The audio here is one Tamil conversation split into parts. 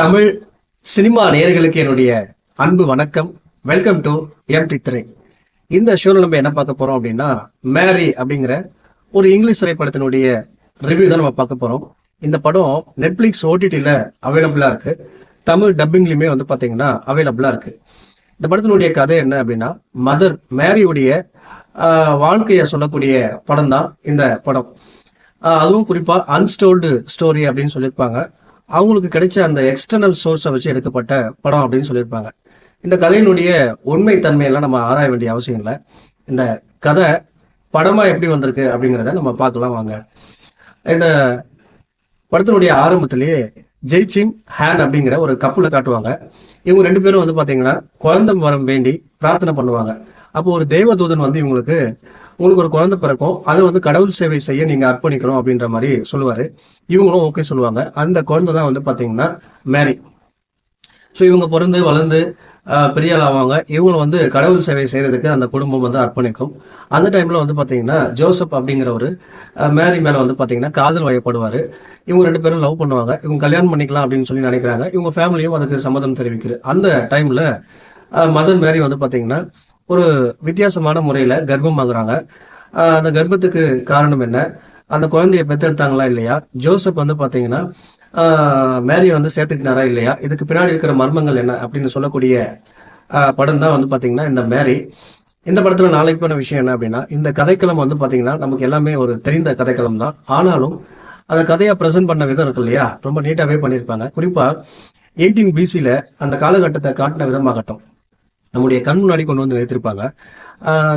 தமிழ் சினிமா நேயர்களுக்கு என்னுடைய அன்பு வணக்கம். வெல்கம் டு எம்டி திரை. இந்த ஷோல நம்ம என்ன பார்க்க போறோம் அப்படின்னா, மேரி அப்படிங்கிற ஒரு இங்கிலீஷ் திரைப்படத்தினுடைய ரிவ்யூ தான் நம்ம பார்க்க போறோம். இந்த படம் நெட்ஃபிளிக்ஸ் ஓடிடில அவைலபிளா இருக்கு. தமிழ் டப்பிங்லயுமே பாத்தீங்கன்னா அவைலபிளா இருக்கு. இந்த படத்தினுடைய கதை என்ன அப்படின்னா, மதர் மேரியுடைய வாழ்க்கையை சொல்லக்கூடிய படம் தான் இந்த படம். அதுவும் குறிப்பா அன்ஸ்டோல்டு ஸ்டோரி அப்படின்னு சொல்லியிருப்பாங்க. அவங்களுக்கு கிடைச்ச அந்த எக்ஸ்டர்னல் சோர்ஸை வச்சு எடுக்கப்பட்ட படம் அப்படின்னு சொல்லியிருப்பாங்க. இந்த கதையினுடைய உண்மை தன்மையெல்லாம் நம்ம ஆராய வேண்டிய அவசியம் இல்லை. இந்த கதை படமா எப்படி வந்திருக்கு அப்படிங்கிறத நம்ம பார்க்கலாம் வாங்க. இந்த படத்தினுடைய ஆரம்பத்திலேயே ஜெய்சிங் ஹேன் அப்படிங்கிற ஒரு கப்புல காட்டுவாங்க. இவங்க ரெண்டு பேரும் பாத்தீங்கன்னா குழந்தை வரம் வேண்டி பிரார்த்தனை பண்ணுவாங்க. அப்போ ஒரு தேவதூதன் இவங்களுக்கு ஒரு குழந்தை பிறக்கும், அதை கடவுள் சேவை செய்ய நீங்க அர்ப்பணிக்கணும் அப்படின்ற மாதிரி சொல்லுவாரு. இவங்களும் ஓகே சொல்லுவாங்க. அந்த குழந்தை தான் பாத்தீங்கன்னா மேரி. ஸோ இவங்க பிறந்து வளர்ந்து பெரிய ஆள் ஆவாங்க. இவங்களும் கடவுள் சேவை செய்யறதுக்கு அந்த குடும்பம் அர்ப்பணிக்கும். அந்த டைம்ல பாத்தீங்கன்னா ஜோசப் அப்படிங்கிற ஒரு மேரி மேல பாத்தீங்கன்னா காதல் வயப்படுவாரு. இவங்க ரெண்டு பேரும் லவ் பண்ணுவாங்க. இவங்க கல்யாணம் பண்ணிக்கலாம் அப்படின்னு சொல்லி நினைக்கிறாங்க. இவங்க ஃபேமிலியும் அதுக்கு சம்மதம் தெரிவிக்குது. அந்த டைம்ல மதர் மேரி பாத்தீங்கன்னா ஒரு வித்தியாசமான முறையில கர்ப்பம் ஆகுறாங்க. அந்த கர்ப்பத்துக்கு காரணம் என்ன, அந்த குழந்தைய பெத்தெடுத்தாங்களா இல்லையா, ஜோசப் பாத்தீங்கன்னா மேரிய சேர்த்துக்கிட்டாரா இல்லையா, இதுக்கு பின்னாடி இருக்கிற மர்மங்கள் என்ன அப்படின்னு சொல்லக்கூடிய படம் தான் பாத்தீங்கன்னா இந்த மேரி. இந்த படத்துல நாளைக்கு போன விஷயம் என்ன அப்படின்னா, இந்த கதைக்களம் பாத்தீங்கன்னா நமக்கு எல்லாமே ஒரு தெரிந்த கதைக்களம் தான். ஆனாலும் அந்த கதையை பிரசன்ட் பண்ண விதம் இருக்கு இல்லையா, ரொம்ப நீட்டாவே பண்ணியிருப்பாங்க. குறிப்பா 18 BC அந்த காலகட்டத்தை காட்டின விதமாகட்டும், நம்முடைய கண் முன்னாடி கொண்டு நிறுத்திருப்பாங்க.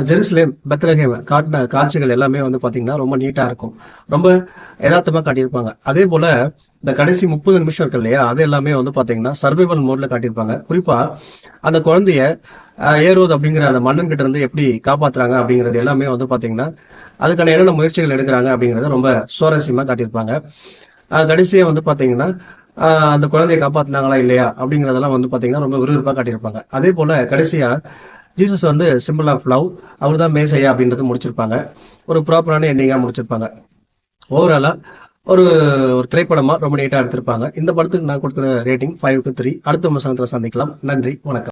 ஜெருசலேம் பெத்லஹேம் காட்டின காட்சிகள் எல்லாமே பாத்தீங்கன்னா ரொம்ப நீட்டா இருக்கும். ரொம்ப யதார்த்தமா காட்டியிருப்பாங்க. அதே போல இந்த கடைசி 30 நிமிஷம் இருக்கு இல்லையா, அது எல்லாமே பாத்தீங்கன்னா சர்வைவல் மோட்ல காட்டியிருப்பாங்க. குறிப்பா அந்த குழந்தைய ஏரோது அப்படிங்கிற அந்த மன்னன் கிட்ட இருந்து எப்படி காப்பாத்துறாங்க அப்படிங்கிறது எல்லாமே பாத்தீங்கன்னா அதுக்கான என்னென்ன முயற்சிகள் எடுக்கிறாங்க அப்படிங்கறத ரொம்ப சுவாரஸ்யமா காட்டியிருப்பாங்க. கடைசியா பாத்தீங்கன்னா அந்த குழந்தையை காப்பாத்தினாங்களா இல்லையா அப்படிங்கறதெல்லாம் பாத்தீங்கன்னா ரொம்ப விறுவிறுப்பா காட்டியிருப்பாங்க. அதே போல கடைசியா ஜீசஸ் சிம்பிள் ஆஃப் லவ், அவர் தான் மேசையா அப்படின்றது முடிச்சிருப்பாங்க. ஒரு ப்ராப்பரான எண்டிங்கா முடிச்சிருப்பாங்க. ஓவராலா ஒரு ஒரு திரைப்படமா ரொம்ப நீட்டா எடுத்திருப்பாங்க. இந்த படத்துக்கு நான் கொடுக்குற ரேட்டிங் 5 to 3. அடுத்த விமர்சனத்துல சந்திக்கலாம். நன்றி, வணக்கம்.